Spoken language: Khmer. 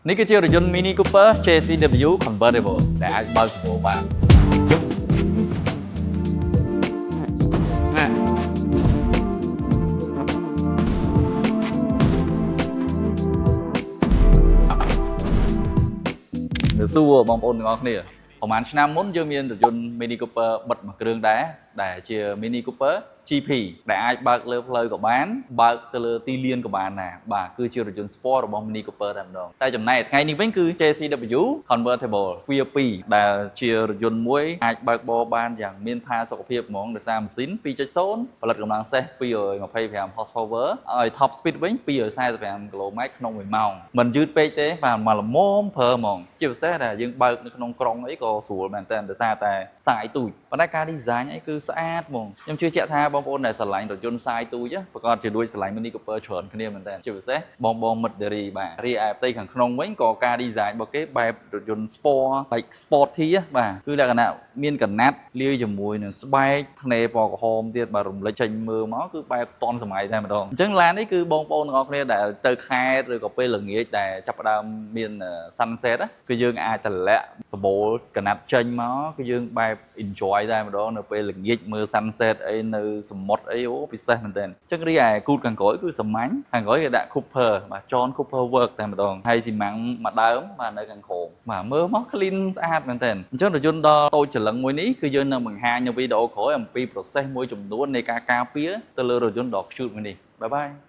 នេះគឺជារថយន្ត Mini Cooper JCW Convertible ដែលអាចបើកសម្បូរបាននៅសួរបងប្អូនទាំងអស់គ្នាប្រហែលឆ្នាំមុនយើងមានរថយន្ត Mini Cooper បិទមួយគ្រឿងដែរដែលជា Mini Cooper GP ដែលអាចបើកលើផ្លូវក៏បានបើកទៅលើទីលានក៏បានដែរបាទគឺជារថយន្ត Sport របស់ Mini Cooper តែម្ដងតែចំណែកថ្ងៃនេះវិញគឺ JCW Convertible ទ្វារ2ដែលជារថយន្តមួយអាចបើកបរបានយ៉ាងមានផាសុកភាពហ្មងដោយសារម៉ាស៊ីន 2.0 ផលិតកម្លាំងសេះ225 horsepower ឲ្យ top speed វិញ245 km ក្នុង1ម៉ោងមិនយឺតពេកទេបាទមកល្មមព្រើហ្មងជាពិសេសដែលយើងបើកនៅក្នុងក្រុងអីក៏ស្រួលមែនតើដោយសារតែសាយទូចប៉ុន្តែការ design អីគឺស្អាតហ្មងខ្ញុំជឿជាក់ថាបងប្អូនដែលស្រឡាញ់រថយន្តសាយទូចប្រកបជាដូចស្រឡាញ់ Mini Cooper ច្រើនគ្នាមែនតើជាពិសេសបងមិត្តនារីបាទរីឯផ្ទៃខាងក្នុងវិញក៏ការ design របស់គេបែបរថយន្ត sport like sporty បាទគឺលក្ខណៈមានកណាត់លាយជាមួយនឹងស្បែកធ្នេរពណ៌ក្រហមទៀតបាទរំលេចចេញមើលមកគឺបែបទាន់សម័យតែម្ដងអញ្ចឹងឡាននេះគឺបងប្អូនទាំងអស់គ្នាដែលទៅខេត្តឬក៏ពេលល្ងាចដែលចាប់ផ្ដើមមាន sunset គឺយើងអាចតម្លាក់ដបូលកណាត់ចេញមកគឺយើងបែប enjoy តែម្ដងនៅពេលល្ងាចមើល sunset អីនៅសមុទ្រអីអូពិសេសមែនទែនអញ្ចឹងរីឯគូតខាងក្រោយគឺសាមញ្ញខាងក្រោយគេដាក់ Cooper បាទ John Cooper Work តែម្ដងហើយស៊ីម៉ាំងមួយដើមបាទនៅខាងក្រោមបាទមើលមក clean ស្អាតមែនទែនអញ្ចឹងរថយន្តដ៏តូចច្រឡឹងមួយនេះគឺយើងនឹងបង្ហាញនៅវីដេអូក្រោយអំពី process មួយចំនួននៃការការពារទៅលើរថយន្តដ៏ cute មួយនេះបាយបាយ